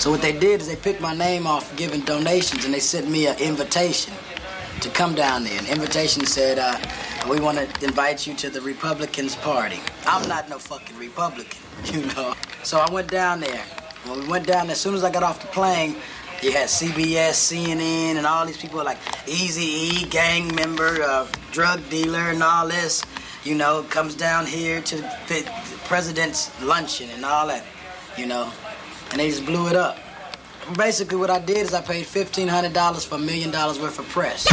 So what they did is they picked my name off giving donations, and they sent me an invitation to come down there. An invitation said, we want to invite you to the Republicans' party. I'm not no fucking Republican, you know. So I went down there. When we went down there, as soon as I got off the plane, you had CBS, CNN, and all these people like Eazy-E, gang member, drug dealer, and all this, you know, comes down here to the president's luncheon and all that, you know, and they just blew it up. Basically, what I did is I paid $1,500 for $1 million worth of press.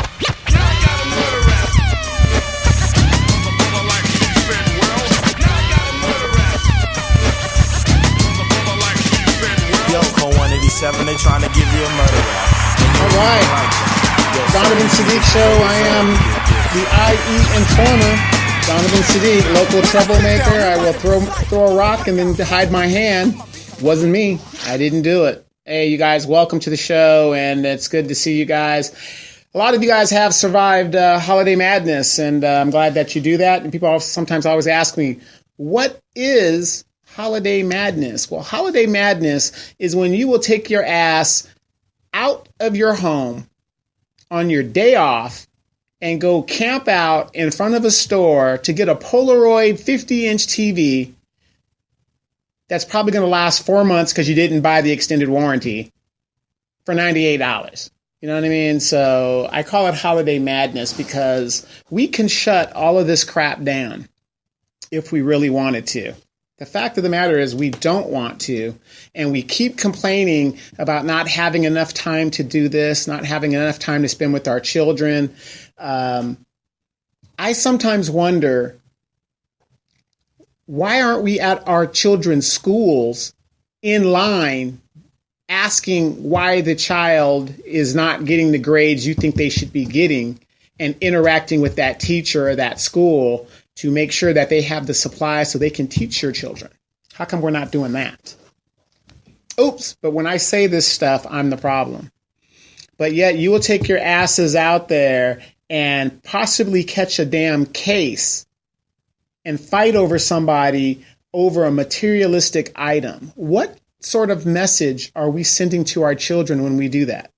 Yo, Code 187, they trying to give you a murder rap. All right. Donovan Sadiq Show. I am the IE Informer. Donovan Sadiq, local troublemaker. I will throw a rock and then hide my hand. Wasn't me. I didn't do it. Hey, you guys, welcome to the show, and it's good to see you guys. A lot of you guys have survived Holiday Madness, and I'm glad that you do that. And people sometimes always ask me, what is Holiday Madness? Well, Holiday Madness is when you will take your ass out of your home on your day off and go camp out in front of a store to get a Polaroid 50-inch TV that's probably going to last 4 months because you didn't buy the extended warranty for $98. You know what I mean? So I call it Holiday Madness because we can shut all of this crap down if we really wanted to. The fact of the matter is we don't want to, and we keep complaining about not having enough time to do this, not having enough time to spend with our children. I sometimes wonder, why aren't we at our children's schools in line asking why the child is not getting the grades you think they should be getting and interacting with that teacher or that school to make sure that they have the supplies so they can teach your children? How come we're not doing that? Oops, but when I say this stuff, I'm the problem. But yet you will take your asses out there and possibly catch a damn case and fight over somebody over a materialistic item. What sort of message are we sending to our children when we do that?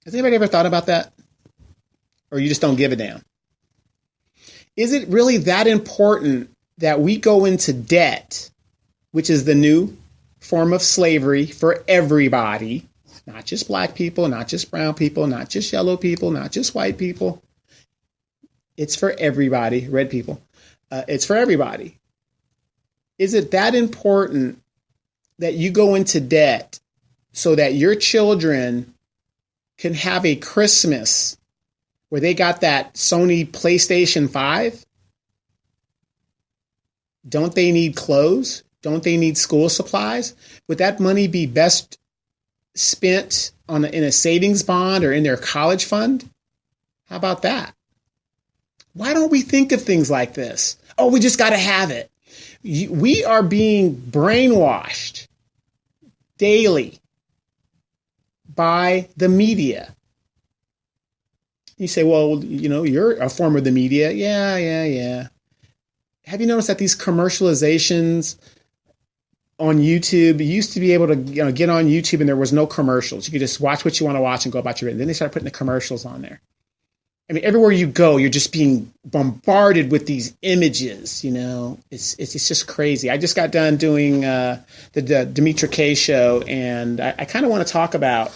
Has anybody ever thought about that? Or you just don't give a damn? Is it really that important that we go into debt, which is the new form of slavery for everybody, not just black people, not just brown people, not just yellow people, not just white people. It's for everybody, red people. It's for everybody. Is it that important that you go into debt so that your children can have a Christmas where they got that Sony PlayStation 5? Don't they need clothes? Don't they need school supplies? Would that money be best spent in a savings bond or in their college fund? How about that? Why don't we think of things like this? Oh, we just got to have it. We are being brainwashed daily by the media. You say, well, you know, you're a form of the media. Yeah. Have you noticed that these commercializations on YouTube, you used to be able to get on YouTube and there was no commercials. You could just watch what you want to watch and go about your business. Then they started putting the commercials on there. I mean, everywhere you go, you're just being bombarded with these images. You know, it's just crazy. I just got done doing the Demetra K show, and I kind of want to talk about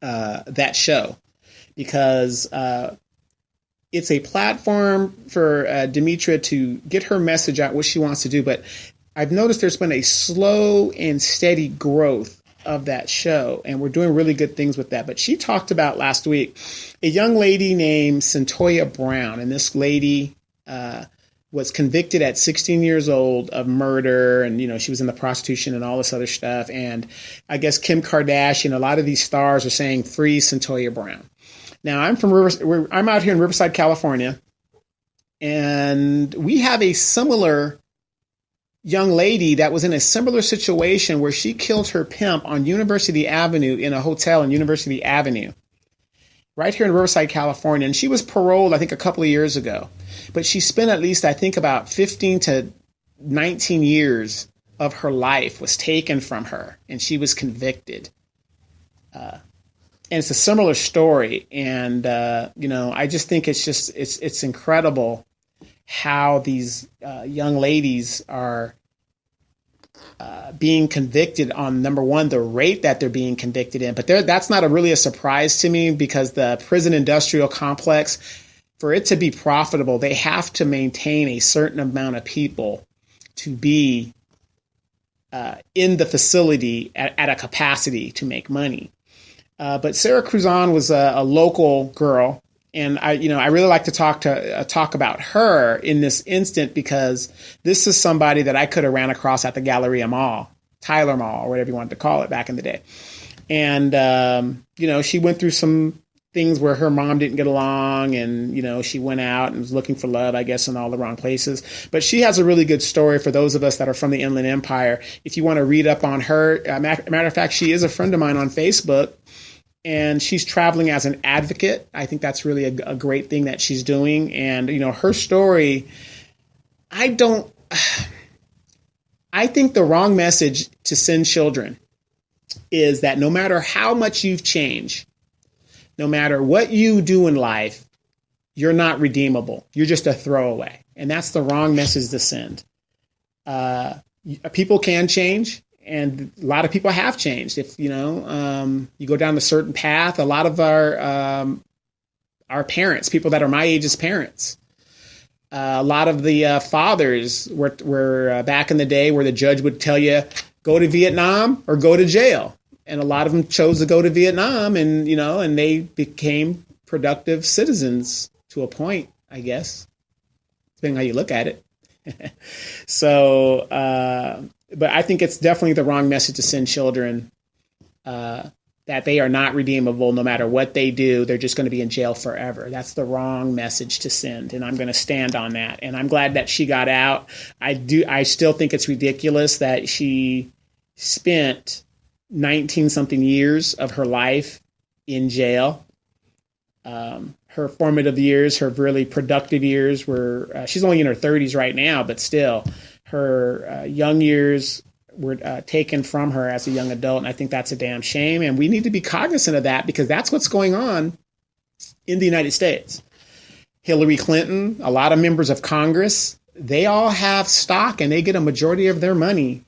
that show because it's a platform for Demetra to get her message out, what she wants to do. But I've noticed there's been a slow and steady growth of that show, and we're doing really good things with that. But she talked about last week a young lady named Cyntoia Brown, and this lady was convicted at 16 years old of murder, and she was in the prostitution and all this other stuff. And I guess Kim Kardashian, a lot of these stars are saying free Cyntoia Brown. Now I'm out here in Riverside, California, and we have a similar young lady that was in a similar situation where she killed her pimp on University Avenue in a hotel on University Avenue, right here in Riverside, California. And she was paroled, I think, a couple of years ago. But she spent at least, I think, about 15 to 19 years of her life was taken from her, and she was convicted. And it's a similar story. And, I just think it's incredible how these young ladies are being convicted on, number one, the rate that they're being convicted in. But that's not really a surprise to me, because the prison industrial complex, for it to be profitable, they have to maintain a certain amount of people to be in the facility at a capacity to make money. But Sarah Cruzan was a local girl, and I really like to talk about her in this instant, because this is somebody that I could have ran across at the Galleria Mall, Tyler Mall, or whatever you wanted to call it back in the day. And she went through some things where her mom didn't get along, and she went out and was looking for love, I guess, in all the wrong places. But she has a really good story for those of us that are from the Inland Empire. If you want to read up on her, matter of fact, she is a friend of mine on Facebook. And she's traveling as an advocate. I think that's really a great thing that she's doing. And, her story, I think the wrong message to send children is that no matter how much you've changed, no matter what you do in life, you're not redeemable. You're just a throwaway. And that's the wrong message to send. People can change. And a lot of people have changed. If you go down a certain path, a lot of our parents, people that are my age as parents, a lot of the fathers were back in the day where the judge would tell you, go to Vietnam or go to jail. And a lot of them chose to go to Vietnam, and they became productive citizens to a point, I guess, depending on how you look at it. So, but I think it's definitely the wrong message to send children, that they are not redeemable no matter what they do. They're just going to be in jail forever. That's the wrong message to send. And I'm going to stand on that. And I'm glad that she got out. I still think it's ridiculous that she spent 19 something years of her life in jail. Her formative years, her really productive years were, she's only in her 30s right now, but still her young years were taken from her as a young adult. And I think that's a damn shame. And we need to be cognizant of that, because that's what's going on in the United States. Hillary Clinton, a lot of members of Congress, they all have stock, and they get a majority of their money.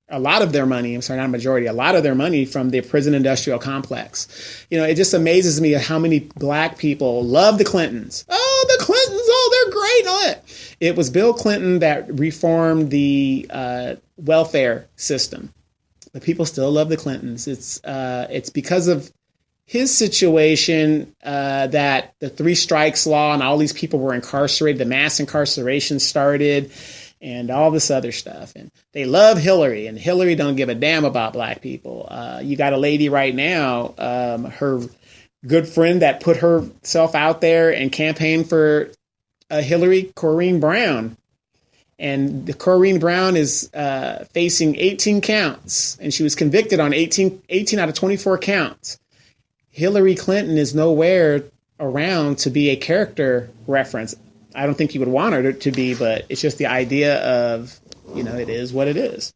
A lot of their money from the prison industrial complex. It just amazes me how many black people love the Clintons. Oh, the Clintons, they're great on it. It was Bill Clinton that reformed the welfare system. But people still love the Clintons. It's because of his situation that the 3 strikes law and all these people were incarcerated, the mass incarceration started, and all this other stuff. And they love Hillary, and Hillary don't give a damn about black people. You got a lady right now, her good friend that put herself out there and campaigned for Hillary, Corrine Brown. And Corrine Brown is facing 18 counts, and she was convicted on 18 out of 24 counts. Hillary Clinton is nowhere around to be a character reference. I don't think you would want her to be, but it's just the idea of, it is what it is.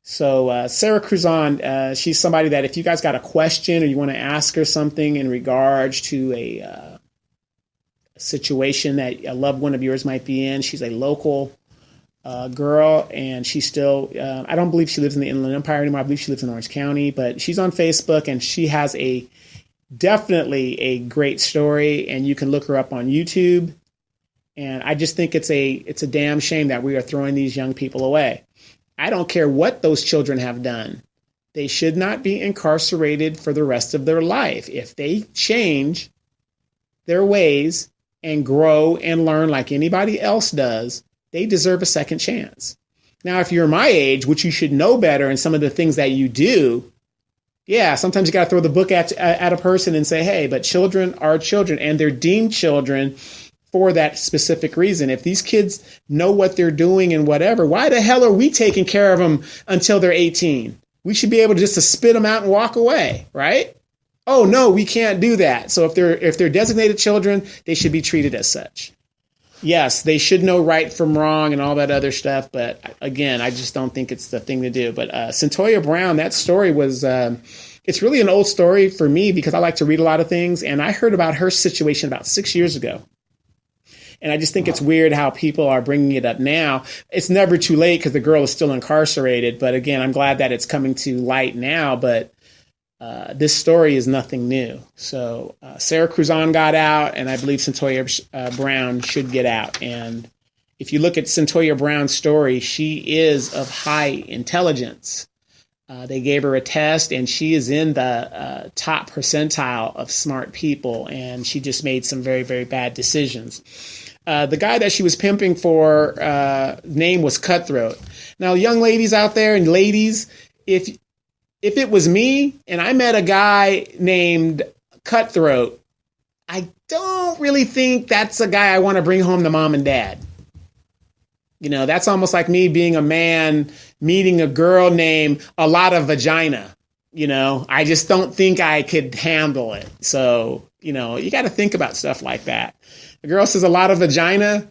So Sarah Cruzan, she's somebody that if you guys got a question or you want to ask her something in regards to a situation that a loved one of yours might be in, she's a local girl, and she's still, I don't believe she lives in the Inland Empire anymore. I believe she lives in Orange County, but she's on Facebook, and she has definitely a great story, and you can look her up on YouTube. And I just think it's a damn shame that we are throwing these young people away. I don't care what those children have done. They should not be incarcerated for the rest of their life. If they change their ways and grow and learn like anybody else does, they deserve a second chance. Now, if you're my age, which you should know better, and some of the things that you do, yeah, sometimes you got to throw the book at a person and say, hey, but children are children, and they're deemed children for that specific reason. If these kids know what they're doing and whatever, why the hell are we taking care of them until they're 18? We should be able to spit them out and walk away, right? Oh no, we can't do that. So if they're designated children, they should be treated as such. Yes, they should know right from wrong and all that other stuff. But again, I just don't think it's the thing to do. But Centoya Brown, that story was, it's really an old story for me because I like to read a lot of things. And I heard about her situation about 6 years ago. And I just think it's weird how people are bringing it up now. It's never too late because the girl is still incarcerated. But again, I'm glad that it's coming to light now. But this story is nothing new. So Sarah Cruzan got out, and I believe Centoya Brown should get out. And if you look at Centoya Brown's story, she is of high intelligence. They gave her a test, and she is in the top percentile of smart people, and she just made some very, very bad decisions. The guy that she was pimping for, name was Cutthroat. Now, young ladies out there and ladies, if it was me and I met a guy named Cutthroat, I don't really think that's a guy I want to bring home to mom and dad. You know, that's almost like me being a man meeting a girl named A Lot of Vagina. You know, I just don't think I could handle it. So, you know, you got to think about stuff like that. The girl says A Lot of Vagina.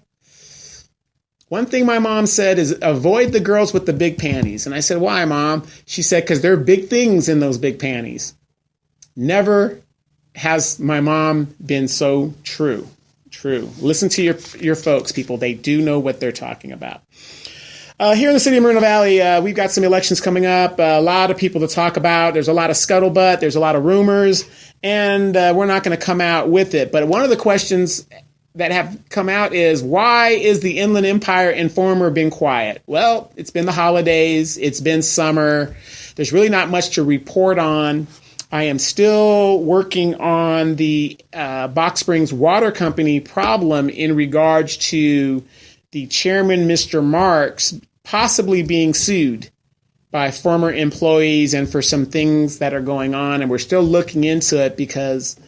One thing my mom said is avoid the girls with the big panties. And I said, why, Mom? She said, because there are big things in those big panties. Never has my mom been so true. True. Listen to your folks, people. They do know what they're talking about. Here in the city of Moreno Valley, we've got some elections coming up. A lot of people to talk about. There's a lot of scuttlebutt. There's a lot of rumors. And we're not going to come out with it. But one of the questions that have come out is, why is the Inland Empire Informer been quiet? Well, it's been the holidays. It's been summer. There's really not much to report on. I am still working on the Box Springs Water Company problem in regards to the chairman, Mr. Marks, possibly being sued by former employees and for some things that are going on. And we're still looking into it because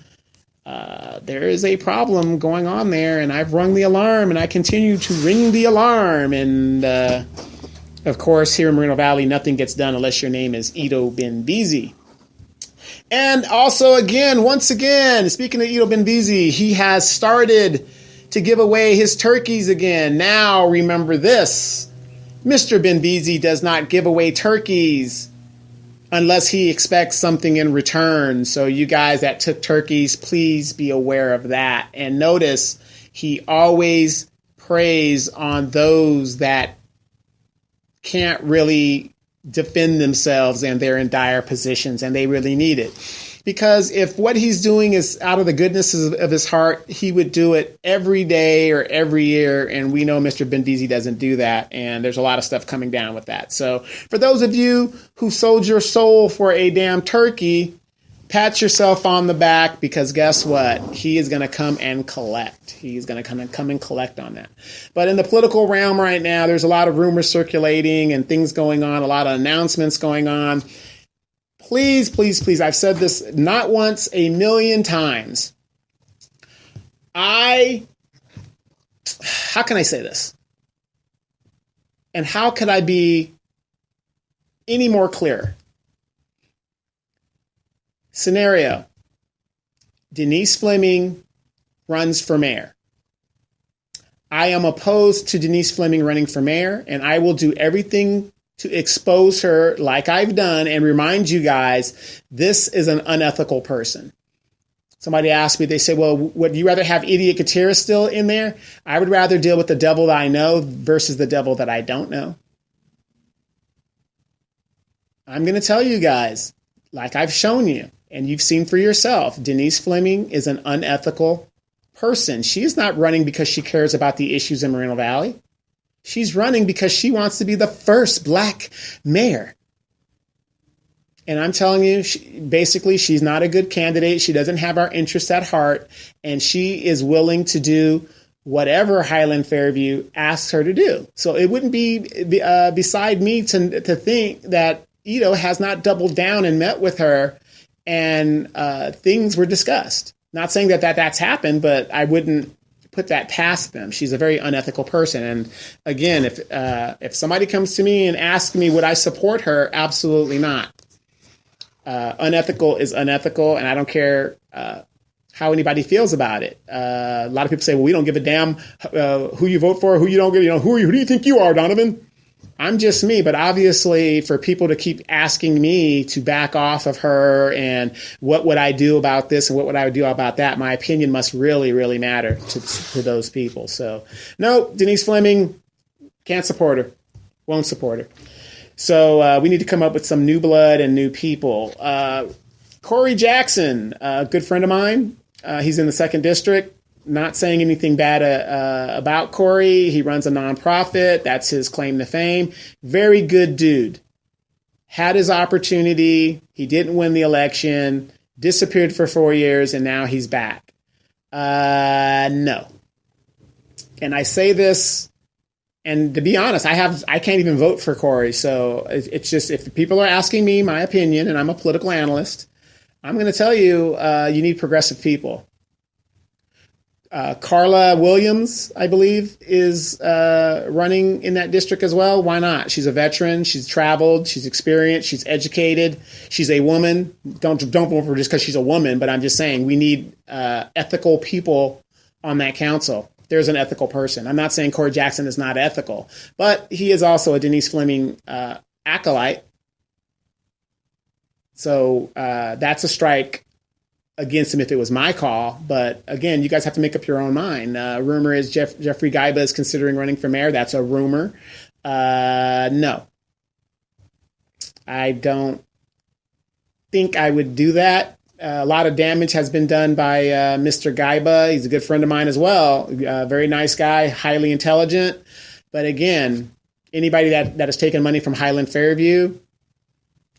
there is a problem going on there, and I've rung the alarm, and I continue to ring the alarm. And, of course, here in Moreno Valley, nothing gets done unless your name is Ito Benvizi. And also, once again, speaking of Ito Benvizi, he has started to give away his turkeys again. Now, remember this. Mr. Benvizi does not give away turkeys unless he expects something in return. So you guys that took turkeys, please be aware of that. And notice he always preys on those that can't really defend themselves and they're in dire positions and they really need it. Because if what he's doing is out of the goodness of his heart, he would do it every day or every year. And we know Mr. Benvizi doesn't do that. And there's a lot of stuff coming down with that. So for those of you who sold your soul for a damn turkey, pat yourself on the back, because guess what? He is going to come and collect. He's going to come and collect on that. But in the political realm right now, there's a lot of rumors circulating and things going on, a lot of announcements going on. Please, please, please, I've said this not once, a million times. How can I say this? And how could I be any more clear? Scenario: Denise Fleming runs for mayor. I am opposed to Denise Fleming running for mayor, and I will do everything to expose her like I've done and remind you guys, this is an unethical person. Somebody asked me, they say, well, would you rather have Idiot Gutierrez still in there? I would rather deal with the devil that I know versus the devil that I don't know. I'm going to tell you guys, like I've shown you, and you've seen for yourself, Denise Fleming is an unethical person. She's not running because she cares about the issues in Moreno Valley. She's running because she wants to be the first black mayor. And I'm telling you, basically, she's not a good candidate. She doesn't have our interests at heart. And she is willing to do whatever Highland Fairview asks her to do. So it wouldn't be beside me to think that Ito has not doubled down and met with her and things were discussed. Not saying that that's happened, but I wouldn't put that past them. She's a very unethical person. And again, if somebody comes to me and asks me, would I support her? Absolutely not. Unethical is unethical. And I don't care how anybody feels about it. A lot of people say, well, we don't give a damn who you vote for, who you don't give, who do you think you are, Donovan? I'm just me, but obviously for people to keep asking me to back off of her and what would I do about this and what would I do about that, my opinion must really, really matter to those people. So no, Denise Fleming, can't support her, won't support her. So we need to come up with some new blood and new people. Corey Jackson, a good friend of mine. He's in the 2nd District. Not saying anything bad about Corey. He runs a nonprofit. That's his claim to fame. Very good dude. Had his opportunity. He didn't win the election. Disappeared for 4 years, and now he's back. No. And I say this, and to be honest, I can't even vote for Corey. So it's just, if people are asking me my opinion, and I'm a political analyst, I'm going to tell you, you need progressive people. Carla Williams, I believe, is running in that district as well. Why not? She's a veteran. She's traveled. She's experienced. She's educated. She's a woman. Don't vote for her just because she's a woman. But I'm just saying we need ethical people on that council. There's an ethical person. I'm not saying Corey Jackson is not ethical, but he is also a Denise Fleming acolyte. So that's a strike against him if it was my call. But again, you guys have to make up your own mind. Rumor is Jeffrey Gaiba is considering running for mayor. That's a rumor. No, I don't think I would do that. A lot of damage has been done by Mr. Gaiba. He's a good friend of mine as well. Very nice guy, highly intelligent. But again, anybody that has taken money from Highland Fairview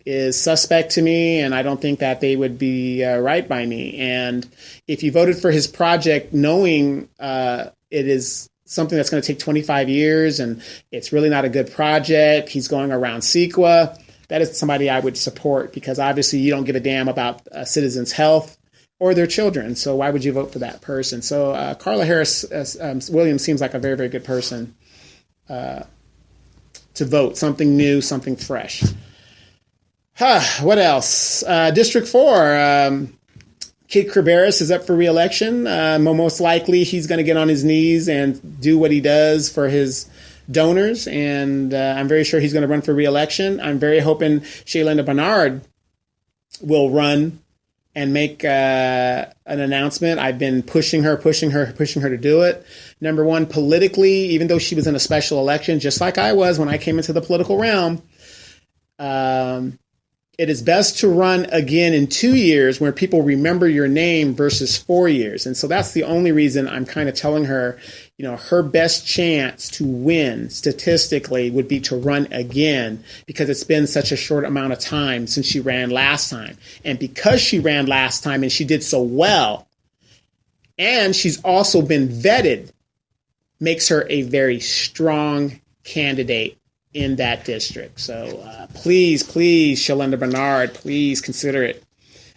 is suspect to me, and I don't think that they would be right by me. And if you voted for his project knowing it is something that's going to take 25 years and it's really not a good project, he's going around CEQA, that is somebody I would support, because obviously you don't give a damn about citizens' health or their children. So why would you vote for that person? So Carla Harris Williams seems like a very, very good person to vote. Something new, something fresh. What else? District 4, Kid Kerberos is up for re-election. Most likely he's going to get on his knees and do what he does for his donors, and I'm very sure he's going to run for re-election. I'm very hoping Shaylenda Bernard will run and make an announcement. I've been pushing her to do it. Number one, politically, even though she was in a special election, just like I was when I came into the political realm, it is best to run again in 2 years where people remember your name versus 4 years. And so that's the only reason I'm kind of telling her, her best chance to win statistically would be to run again, because it's been such a short amount of time since she ran last time. And because she ran last time and she did so well, and she's also been vetted, makes her a very strong candidate in that district. So please, Shaylenda Bernard, please consider it.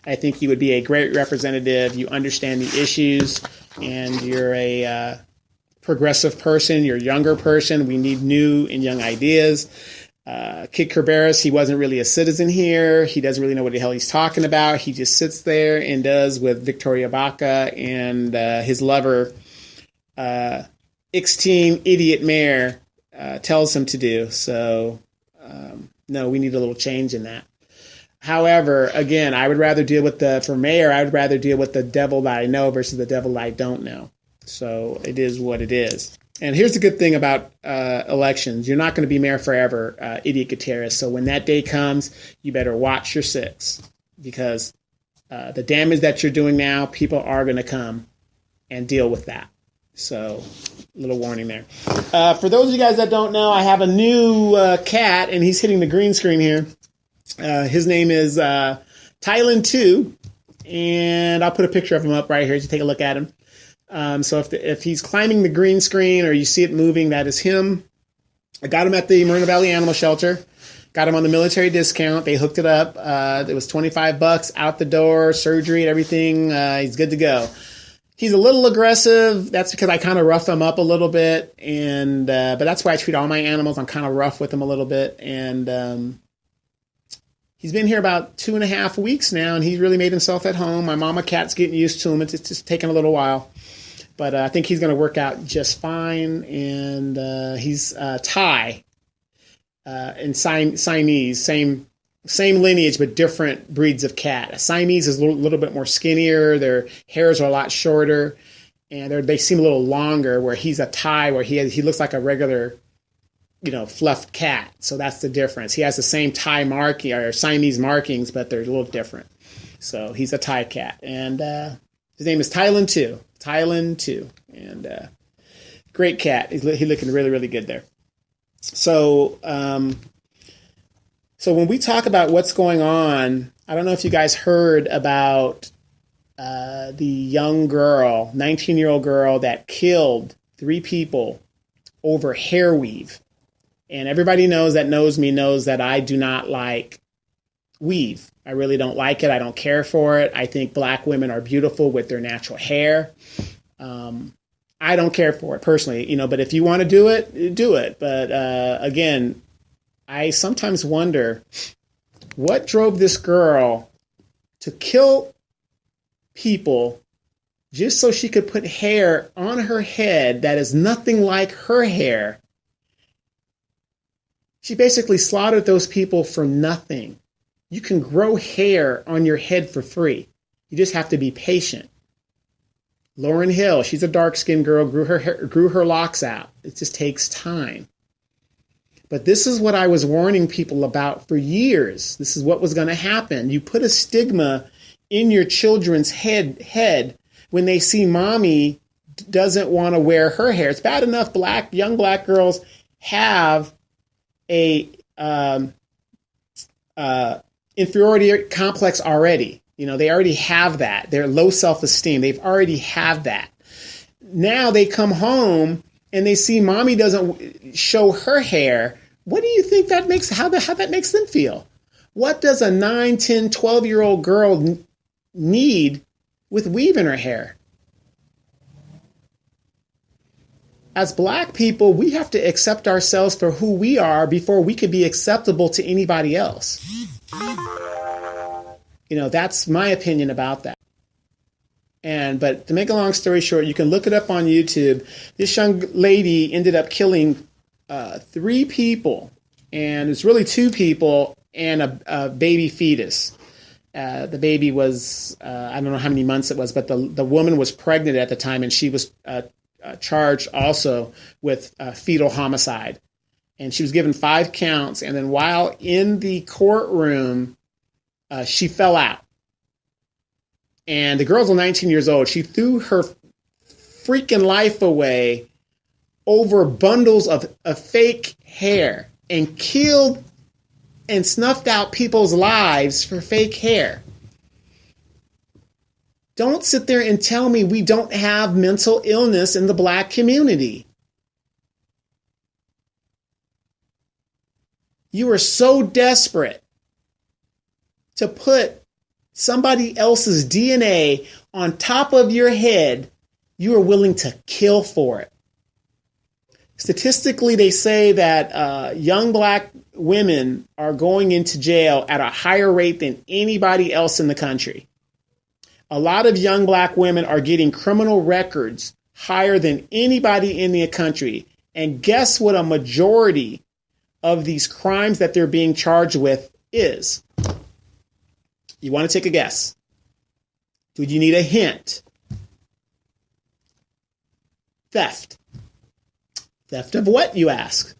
I think you would be a great representative. You understand the issues, and you're a progressive person. You're a younger person. We need new and young ideas. Kid Kerberos, he wasn't really a citizen here. He doesn't really know what the hell he's talking about. He just sits there and does with Victoria Baca and his lover, X-Team Idiot Mayor, tells him to do. So, no, we need a little change in that. However, again, I would rather deal with for mayor, I would rather deal with the devil that I know versus the devil that I don't know. So it is what it is. And here's the good thing about elections. You're not going to be mayor forever, Idiot Gutierrez. So when that day comes, you better watch your six, because the damage that you're doing now, people are going to come and deal with that. So a little warning there. For those of you guys that don't know, I have a new cat, and he's hitting the green screen here. His name is Thailand 2, and I'll put a picture of him up right here to take a look at him. So if he's climbing the green screen or you see it moving, that is him. I got him at the Moreno Valley Animal Shelter. Got him on the military discount. They hooked it up. It was $25 out the door, surgery and everything. He's good to go. He's a little aggressive. That's because I kind of rough him up a little bit, and but that's why I treat all my animals. I'm kind of rough with them a little bit, and He's been here about 2.5 weeks now, and he's really made himself at home. My mama cat's getting used to him. It's just taking a little while. But I think he's going to work out just fine. And he's Thai and Siamese, same lineage, but different breeds of cat. A Siamese is a little bit more skinnier. Their hairs are a lot shorter, and they seem a little longer, where he's a Thai, where he looks like a regular, fluffed cat. So that's the difference. He has the same Thai marking or Siamese markings, but they're a little different. So he's a Thai cat. And his name is Thailand 2. Thailand 2. And great cat. He's looking really, really good there. So when we talk about what's going on, I don't know if you guys heard about the young girl, 19-year-old girl that killed 3 people over hair weave. And everybody knows me knows that I do not like weave. I really don't like it. I don't care for it. I think black women are beautiful with their natural hair. I don't care for it personally, but if you want to do it, do it. But again, I sometimes wonder what drove this girl to kill people just so she could put hair on her head that is nothing like her hair. She basically slaughtered those people for nothing. You can grow hair on your head for free. You just have to be patient. Lauryn Hill, she's a dark-skinned girl, grew her locks out. It just takes time. But this is what I was warning people about for years. This is what was going to happen. You put a stigma in your children's head when they see mommy doesn't want to wear her hair. It's bad enough young black girls have a inferiority complex already. They already have that. They're low self-esteem. They've already have that. Now they come home and they see mommy doesn't show her hair. What do you think that makes, how that makes them feel? What does a 9, 10, 12-year-old girl need with weave in her hair? As black people, we have to accept ourselves for who we are before we could be acceptable to anybody else. That's my opinion about that. But to make a long story short, you can look it up on YouTube. This young lady ended up killing 3 people, and it's really 2 people and a baby fetus. The baby was, I don't know how many months it was, but the woman was pregnant at the time, and she was charged also with fetal homicide. And she was given 5 counts, and then while in the courtroom, she fell out. And the girl's 19 years old. She threw her freaking life away over bundles of fake hair and killed and snuffed out people's lives for fake hair. Don't sit there and tell me we don't have mental illness in the black community. You are so desperate to put somebody else's DNA on top of your head, you are willing to kill for it. Statistically, they say that young black women are going into jail at a higher rate than anybody else in the country. A lot of young black women are getting criminal records higher than anybody in the country. And guess what a majority of these crimes that they're being charged with is? You want to take a guess? Do you need a hint? Theft. Theft of what, you ask?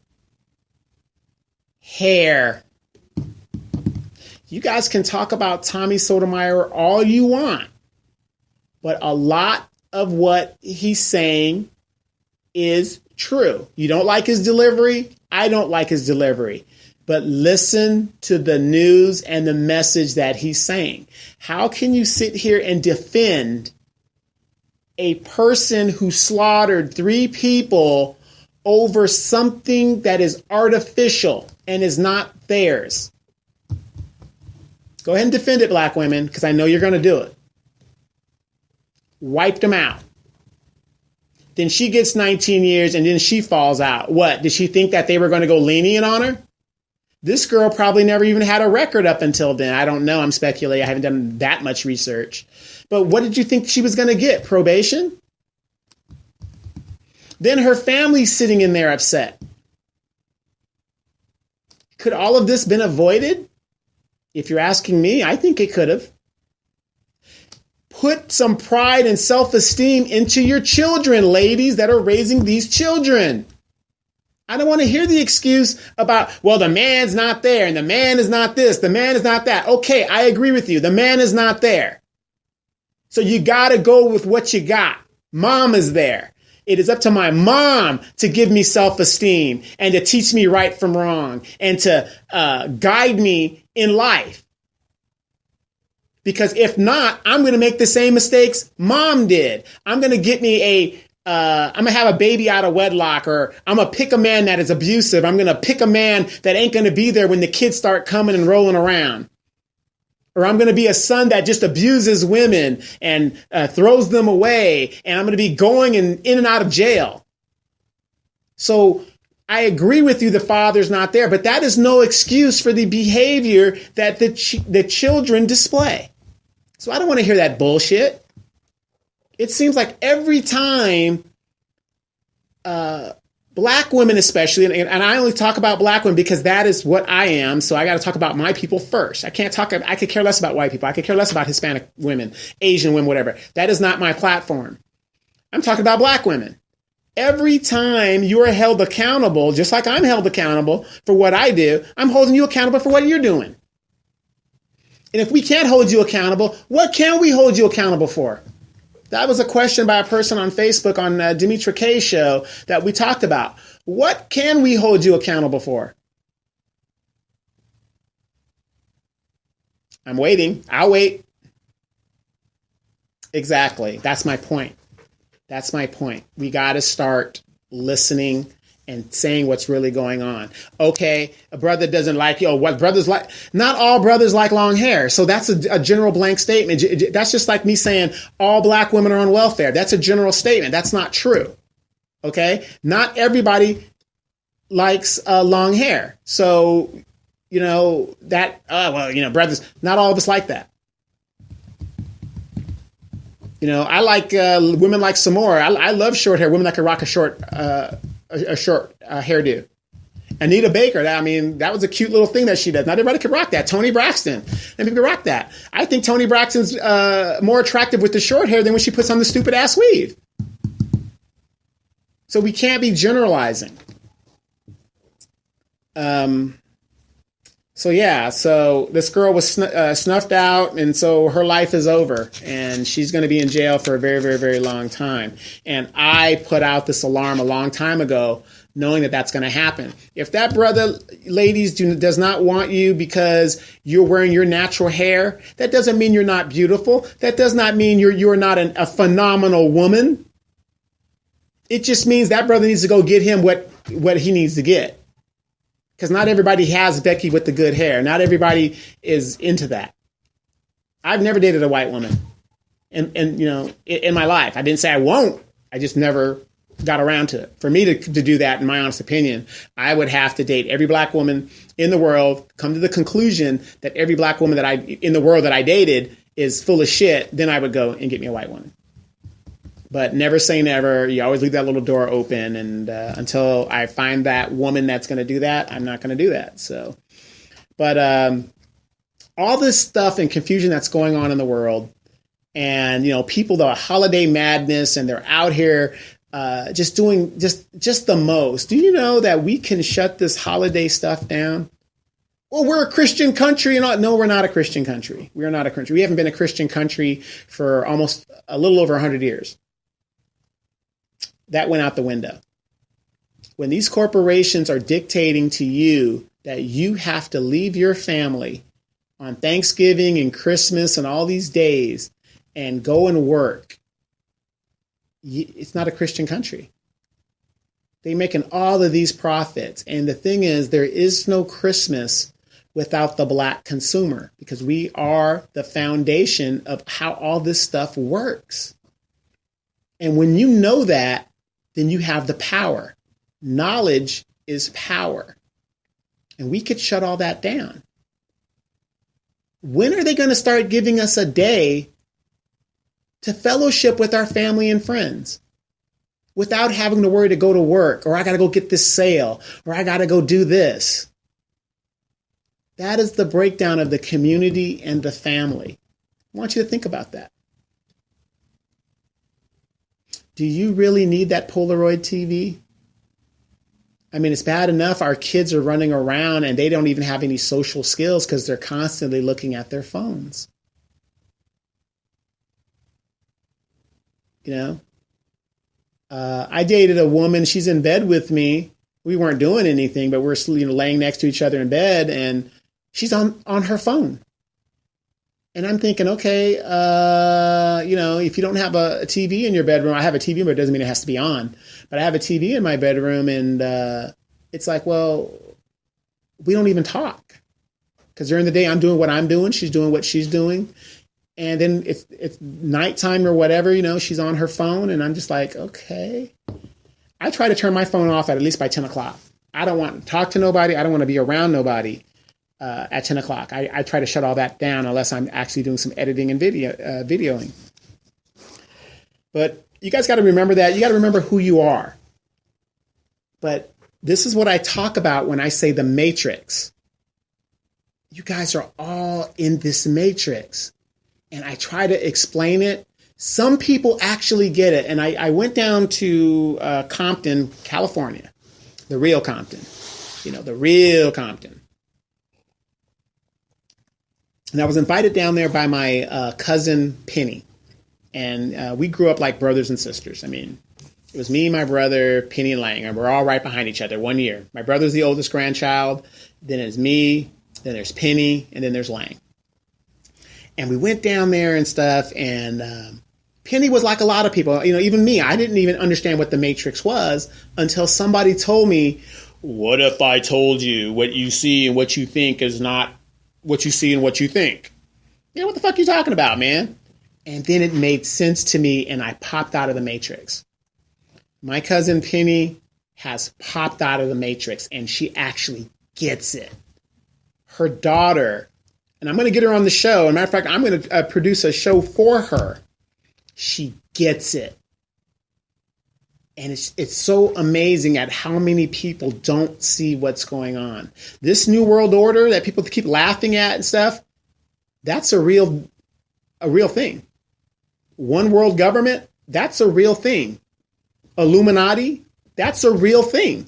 Hair. You guys can talk about Tommy Sotomayor all you want, but a lot of what he's saying is true. You don't like his delivery? I don't like his delivery. But listen to the news and the message that he's saying. How can you sit here and defend a person who slaughtered 3 people over something that is artificial and is not theirs? Go ahead and defend it, black women, because I know you're going to do it. Wiped them out. Then she gets 19 years and then she falls out. What? Did she think that they were going to go lenient on her? This girl probably never even had a record up until then. I don't know. I'm speculating. I haven't done that much research. But what did you think she was going to get? Probation? Then her family's sitting in there upset. Could all of this been avoided? If you're asking me, I think it could have. Put some pride and self-esteem into your children, ladies that are raising these children. I don't want to hear the excuse about, well, the man's not there and the man is not this, the man is not that. Okay, I agree with you. The man is not there. So you got to go with what you got. Mom is there. It is up to my mom to give me self-esteem and to teach me right from wrong and to guide me in life. Because if not, I'm going to make the same mistakes mom did. I'm going to get me I'm going to have a baby out of wedlock, or I'm going to pick a man that is abusive. I'm going to pick a man that ain't going to be there when the kids start coming and rolling around. Or I'm going to be a son that just abuses women and throws them away. And I'm going to be going in and out of jail. So I agree with you, the father's not there, but that is no excuse for the behavior that the children display. So I don't want to hear that bullshit. It seems like every time black women especially, and I only talk about black women because that is what I am, so I got to talk about my people first. I could care less about white people. I could care less about Hispanic women, Asian women, whatever. That is not my platform. I'm talking about black women. Every time you are held accountable, just like I'm held accountable for what I do, I'm holding you accountable for what you're doing. And if we can't hold you accountable, what can we hold you accountable for? That was a question by a person on Facebook on Dimitra K's show that we talked about. What can we hold you accountable for? I'm waiting. I'll wait. Exactly. That's my point. That's my point. We got to start listening and saying what's really going on. Okay, a brother doesn't like you. Oh, what brothers like? Not all brothers like long hair. So that's a general blank statement. That's just like me saying all black women are on welfare. That's a general statement. That's not true. Okay, not everybody likes long hair. So, brothers, not all of us like that. I like women like Samora. I love short hair. Women that can rock a short hairdo. Anita Baker, that was a cute little thing that she does. Not everybody can rock that. Toni Braxton, and people can rock that. I think Toni Braxton's more attractive with the short hair than when she puts on the stupid ass weave. So we can't be generalizing. So this girl was snuffed out, and so her life is over, and she's going to be in jail for a very, very, very long time. And I put out this alarm a long time ago, knowing that that's going to happen. If that brother, ladies, does not want you because you're wearing your natural hair, that doesn't mean you're not beautiful. That does not mean you're not a phenomenal woman. It just means that brother needs to go get him what he needs to get. Because not everybody has Becky with the good hair. Not everybody is into that. I've never dated a white woman in my life. I didn't say I won't. I just never got around to it. For me to do that, in my honest opinion, I would have to date every black woman in the world, come to the conclusion that every black woman in the world that I dated is full of shit. Then I would go and get me a white woman. But never say never. You always leave that little door open. And until I find that woman that's going to do that, I'm not going to do that. So, but all this stuff and confusion that's going on in the world, and people, the holiday madness, and they're out here just doing just the most. Do you know that we can shut this holiday stuff down? Well, we're a Christian country. No, we're not a Christian country. We are not a country. We haven't been a Christian country for almost a little over 100 years. That went out the window. When these corporations are dictating to you that you have to leave your family on Thanksgiving and Christmas and all these days and go and work, it's not a Christian country. They're making all of these profits. And the thing is, there is no Christmas without the black consumer, because we are the foundation of how all this stuff works. And when you know that, then you have the power. Knowledge is power. And we could shut all that down. When are they going to start giving us a day to fellowship with our family and friends without having to worry to go to work, or I got to go get this sale, or I got to go do this? That is the breakdown of the community and the family. I want you to think about that. Do you really need that Polaroid TV? I mean, it's bad enough our kids are running around and they don't even have any social skills because they're constantly looking at their phones. You know, I dated a woman. She's in bed with me. We weren't doing anything, but we're laying next to each other in bed, and she's on her phone. And I'm thinking, okay, if you don't have a TV in your bedroom, I have a TV, but it doesn't mean it has to be on. But I have a TV in my bedroom, and it's like, well, we don't even talk. Because during the day, I'm doing what I'm doing. She's doing what she's doing. And then if it's nighttime or whatever, she's on her phone, and I'm just like, okay. I try to turn my phone off at least by 10 o'clock. I don't want to talk to nobody. I don't want to be around nobody. At 10 o'clock. I try to shut all that down unless I'm actually doing some editing and videoing. But you guys got to remember that. You got to remember who you are. But this is what I talk about when I say the matrix. You guys are all in this matrix. And I try to explain it. Some people actually get it. And I went down to Compton, California. The real Compton. The real Compton. And I was invited down there by my cousin, Penny. And we grew up like brothers and sisters. I mean, it was me, my brother, Penny, and Lang. And we're all right behind each other 1 year. My brother's the oldest grandchild. Then it's me. Then there's Penny. And then there's Lang. And we went down there and stuff. And Penny was like a lot of people. Even me. I didn't even understand what the Matrix was until somebody told me, what if I told you what you see and what you think is not what you see and what you think? What the fuck are you talking about, man? And then it made sense to me, and I popped out of the Matrix. My cousin Penny has popped out of the Matrix, and she actually gets it. Her daughter, and I'm going to get her on the show. As a matter of fact, I'm going to produce a show for her. She gets it. And it's so amazing at how many people don't see what's going on. This new world order that people keep laughing at and stuff, that's a real thing. One world government, that's a real thing. Illuminati, that's a real thing.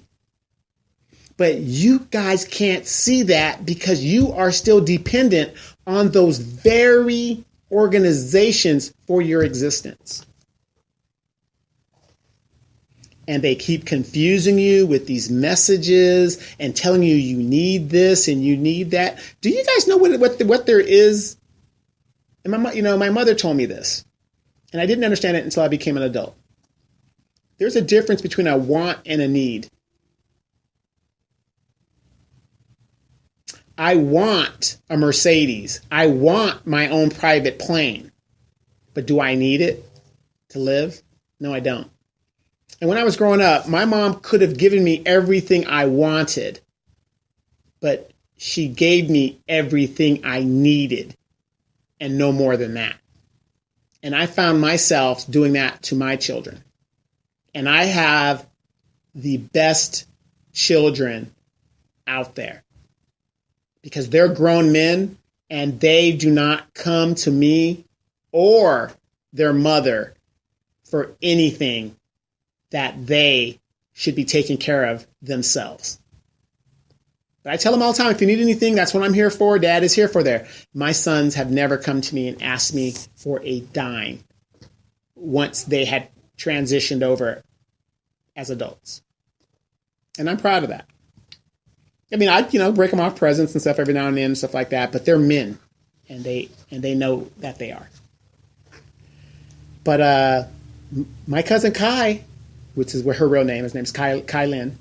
But you guys can't see that because you are still dependent on those very organizations for your existence. And they keep confusing you with these messages and telling you you need this and you need that. Do you guys know what there is? And my mother told me this, and I didn't understand it until I became an adult. There's a difference between a want and a need. I want a Mercedes. I want my own private plane. But do I need it to live? No, I don't. And when I was growing up, my mom could have given me everything I wanted, but she gave me everything I needed and no more than that. And I found myself doing that to my children. And I have the best children out there because they're grown men and they do not come to me or their mother for anything that they should be taking care of themselves. But I tell them all the time, if you need anything, that's what I'm here for. Dad is here for there. My sons have never come to me and asked me for a dime once they had transitioned over as adults. And I'm proud of that. I mean, I break them off presents and stuff every now and then and stuff like that, but they're men and they know that they are. But my cousin Kai, which is her real name. His name's Kai Lynn,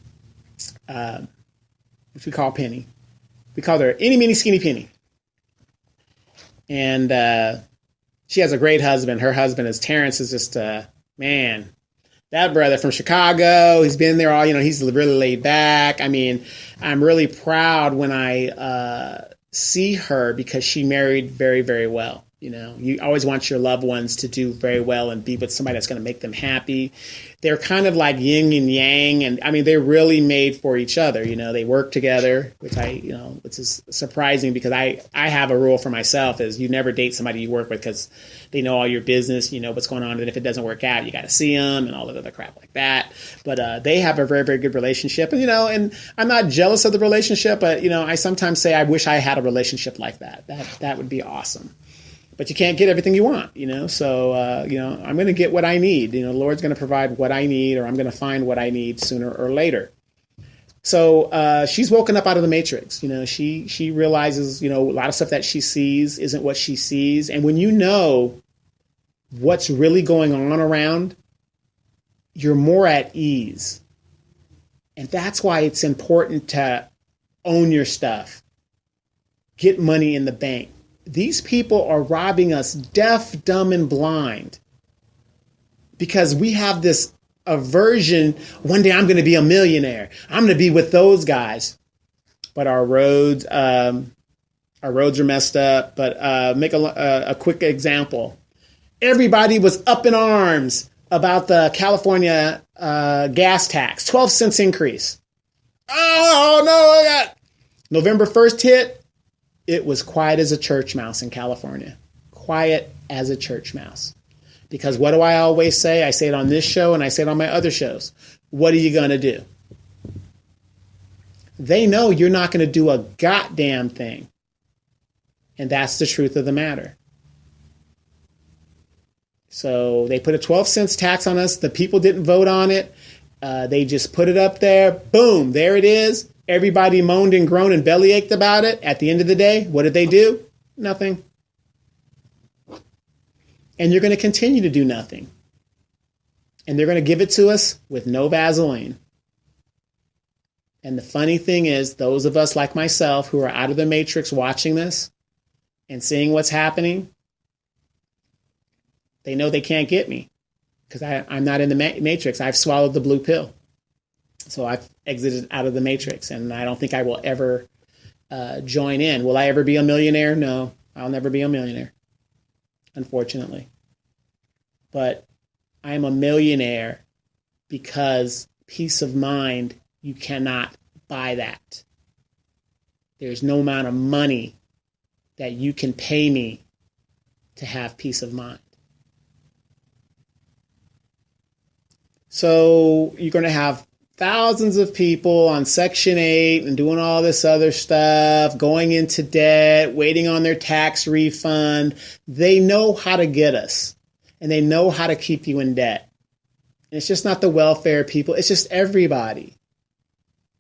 which we call Penny. We call her Eeny, Meeny, Skinny Penny. And she has a great husband. Her husband is Terrence. Is just, man, That brother from Chicago, he's been there all, he's really laid back. I mean, I'm really proud when I see her because she married very, very well. You always want your loved ones to do very well and be with somebody that's going to make them happy. They're kind of like yin and yang. And I mean, they're really made for each other. They work together, which which is surprising because I have a rule for myself is you never date somebody you work with because they know all your business, what's going on. And if it doesn't work out, you got to see them and all that other crap like that. But they have a very, very good relationship. And, and I'm not jealous of the relationship, but, I sometimes say I wish I had a relationship like that. That would be awesome. But you can't get everything you want, So, I'm going to get what I need. The Lord's going to provide what I need, or I'm going to find what I need sooner or later. So she's woken up out of the matrix. She realizes, a lot of stuff that she sees isn't what she sees. And when you know what's really going on around, you're more at ease. And that's why it's important to own your stuff. Get money in the bank. These people are robbing us deaf, dumb, and blind because we have this aversion. One day I'm going to be a millionaire. I'm going to be with those guys. But our roads are messed up. But make a quick example. Everybody was up in arms about the California gas tax, 12 cents increase. Oh, no, November 1st hit. It was quiet as a church mouse in California. Quiet as a church mouse. Because what do I always say? I say it on this show and I say it on my other shows. What are you going to do? They know you're not going to do a goddamn thing. And that's the truth of the matter. So they put a 12 cents tax on us. The people didn't vote on it. They just put it up there. Boom, there it is. Everybody moaned and groaned and bellyached about it. At the end of the day, what did they do? Nothing. And you're going to continue to do nothing. And they're going to give it to us with no Vaseline. And the funny thing is, those of us like myself who are out of the matrix watching this and seeing what's happening, they know they can't get me because I'm not in the matrix. I've swallowed the blue pill. So I've exited out of the matrix, and I don't think I will ever join in. Will I ever be a millionaire? No, I'll never be a millionaire, unfortunately. But I am a millionaire because peace of mind, you cannot buy that. There's no amount of money that you can pay me to have peace of mind. So you're going to have thousands of people on Section 8 and doing all this other stuff, going into debt, waiting on their tax refund. They know how to get us, and they know how to keep you in debt. And it's just not the welfare people. It's just everybody.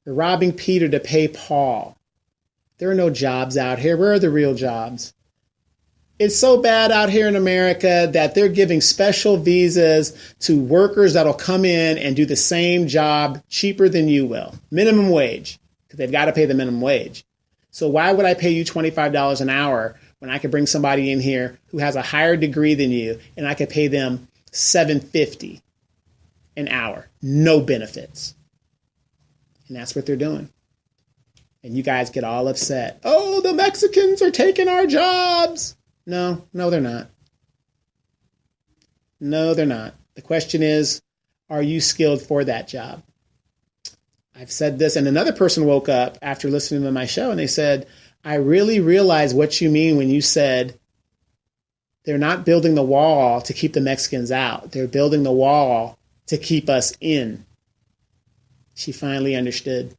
They're robbing Peter to pay Paul. There are no jobs out here. Where are the real jobs? It's so bad out here in America that they're giving special visas to workers that'll come in and do the same job cheaper than you will. Minimum wage, because they've got to pay the minimum wage. So why would I pay you $25 an hour when I could bring somebody in here who has a higher degree than you and I could pay them $7.50 an hour, no benefits? And that's what they're doing. And you guys get all upset. Oh, the Mexicans are taking our jobs. No, they're not. No, they're not. The question is, are you skilled for that job? I've said this, and another person woke up after listening to my show, and they said, I really realize what you mean when you said they're not building the wall to keep the Mexicans out. They're building the wall to keep us in. She finally understood.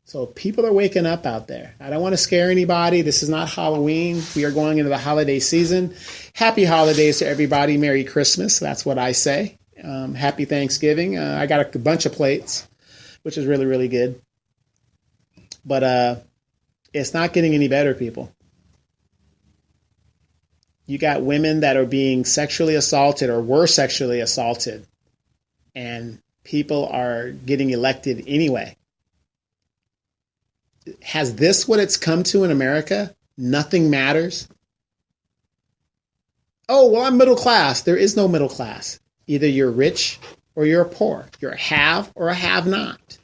So people are waking up out there. I don't want to scare anybody. This is not Halloween. We are going into the holiday season. Happy holidays to everybody. Merry Christmas. That's what I say. Happy Thanksgiving. I got a bunch of plates, which is really, really good. But it's not getting any better, people. You got women that are being sexually assaulted or were sexually assaulted, and people are getting elected anyway. Has this what it's come to in America? Nothing matters. Oh, well, I'm middle class. There is no middle class. Either you're rich or you're poor. You're a have or a have not.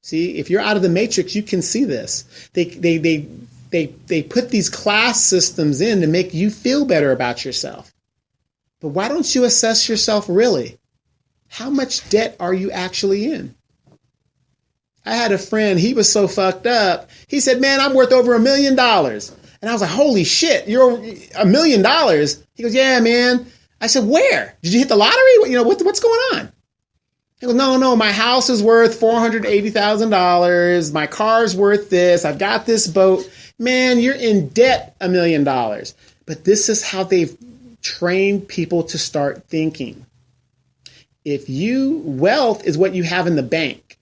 See, if you're out of the matrix, you can see this. They put these class systems in to make you feel better about yourself. But why don't you assess yourself really? How much debt are you actually in? I had a friend, he was so fucked up. He said, man, I'm worth over $1 million. And I was like, holy shit, you're $1 million? He goes, yeah, man. I said, where? Did you hit the lottery? What's going on? He goes, no, my house is worth $480,000. My car's worth this. I've got this boat. Man, you're in debt $1 million. But this is how they've trained people to start thinking. Wealth is what you have in the bank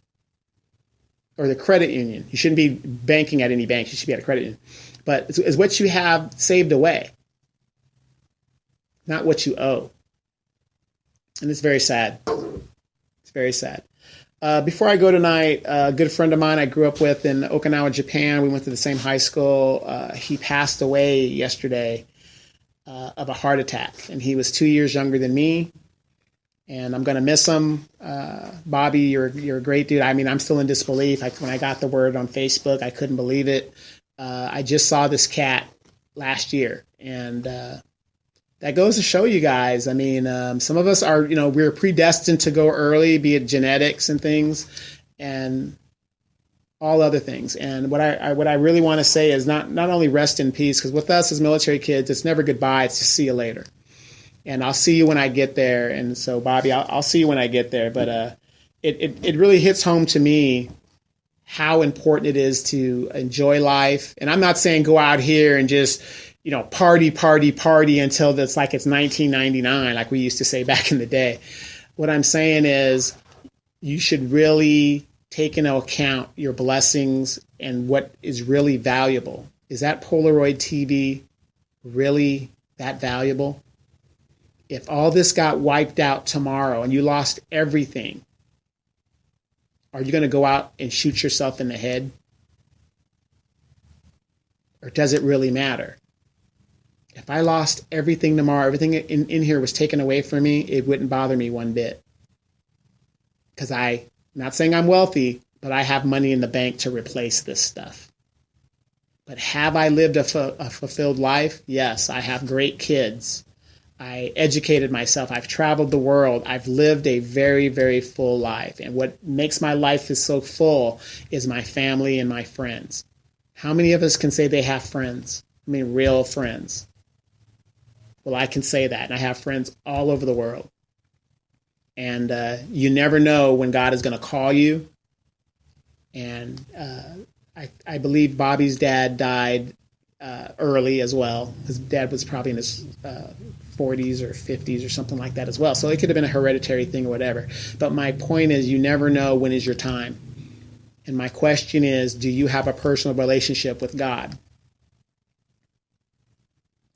or the credit union. You shouldn't be banking at any bank. You should be at a credit union. But it's what you have saved away, not what you owe. And it's very sad. It's very sad. Before I go tonight, a good friend of mine I grew up with in Okinawa, Japan, we went to the same high school. He passed away yesterday of a heart attack, and he was 2 years younger than me. And I'm going to miss him. Bobby, you're a great dude. I mean, I'm still in disbelief. When I got the word on Facebook, I couldn't believe it. I just saw this cat last year, and that goes to show you guys. I mean, some of us are, we're predestined to go early, be it genetics and things, and all other things. And what I really want to say is not only rest in peace, because with us as military kids, it's never goodbye. It's just see you later. And I'll see you when I get there. And so, Bobby, I'll see you when I get there. But it really hits home to me how important it is to enjoy life. And I'm not saying go out here and just, party until it's like it's 1999, like we used to say back in the day. What I'm saying is you should really take into account your blessings and what is really valuable. Is that Polaroid TV really that valuable? If all this got wiped out tomorrow and you lost everything, are you going to go out and shoot yourself in the head? Or does it really matter? If I lost everything tomorrow, everything in here was taken away from me, it wouldn't bother me one bit. Because I'm not saying I'm wealthy, but I have money in the bank to replace this stuff. But have I lived a fulfilled life? Yes, I have great kids. I educated myself. I've traveled the world. I've lived a very, very full life. And what makes my life is so full is my family and my friends. How many of us can say they have friends? I mean, real friends. Well, I can say that. And I have friends all over the world. And you never know when God is going to call you. And I believe Bobby's dad died early as well. His dad was probably in his 40s or 50s or something like that as well. So it could have been a hereditary thing or whatever. But my point is, you never know when is your time. And my question is, do you have a personal relationship with God?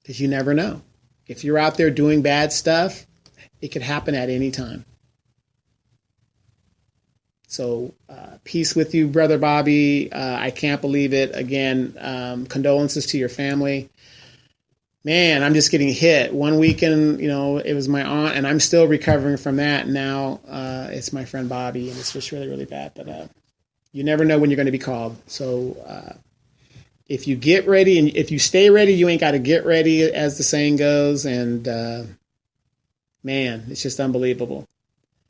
Because you never know. If you're out there doing bad stuff, it could happen at any time. So peace with you, Brother Bobby. I can't believe it. Again, condolences to your family. Man, I'm just getting hit. One weekend, it was my aunt, and I'm still recovering from that. Now it's my friend Bobby, and it's just really, really bad. But you never know when you're going to be called. So if you get ready, and if you stay ready, you ain't got to get ready, as the saying goes. And man, it's just unbelievable.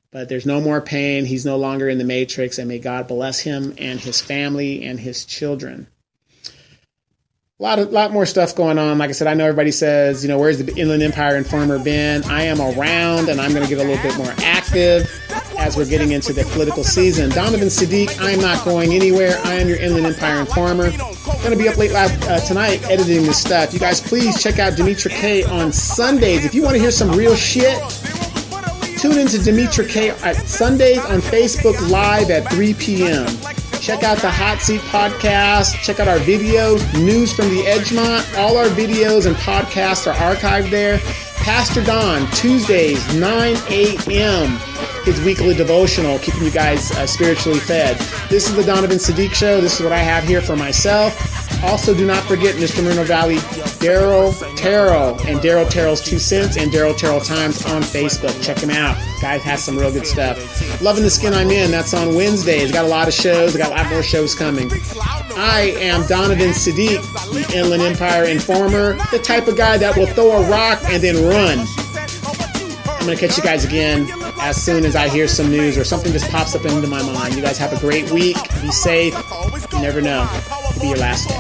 But there's no more pain. He's no longer in the matrix, and may God bless him and his family and his children. A lot more stuff going on. Like I said, I know everybody says, where's the Inland Empire Informer been? I am around, and I'm going to get a little bit more active as we're getting into the political season. Donovan Sadiq, I am not going anywhere. I am your Inland Empire Informer. I'm going to be up late tonight editing this stuff. You guys, please check out Demetra K on Sundays. If you want to hear some real shit, tune into Demetra K at Sundays on Facebook Live at 3 p.m. Check out the Hot Seat podcast. Check out our videos, News from the Edgemont. All our videos and podcasts are archived there. Pastor Don, Tuesdays, 9 a.m. His weekly devotional, keeping you guys spiritually fed. This is the Donovan Sadiq Show. This is what I have here for myself. Also, do not forget Mr. Moreno Valley, Daryl Terrell, and Daryl Terrell's 2 Cents and Daryl Terrell Times on Facebook. Check him out. Guy has some real good stuff. Loving the Skin I'm In. That's on Wednesdays. Got a lot of shows. Got a lot more shows coming. I am Donovan Sadiq, the Inland Empire Informer, the type of guy that will throw a rock and then run. I'm going to catch you guys again as soon as I hear some news or something just pops up into my mind. You guys have a great week. Be safe. You never know. It'll be your last day.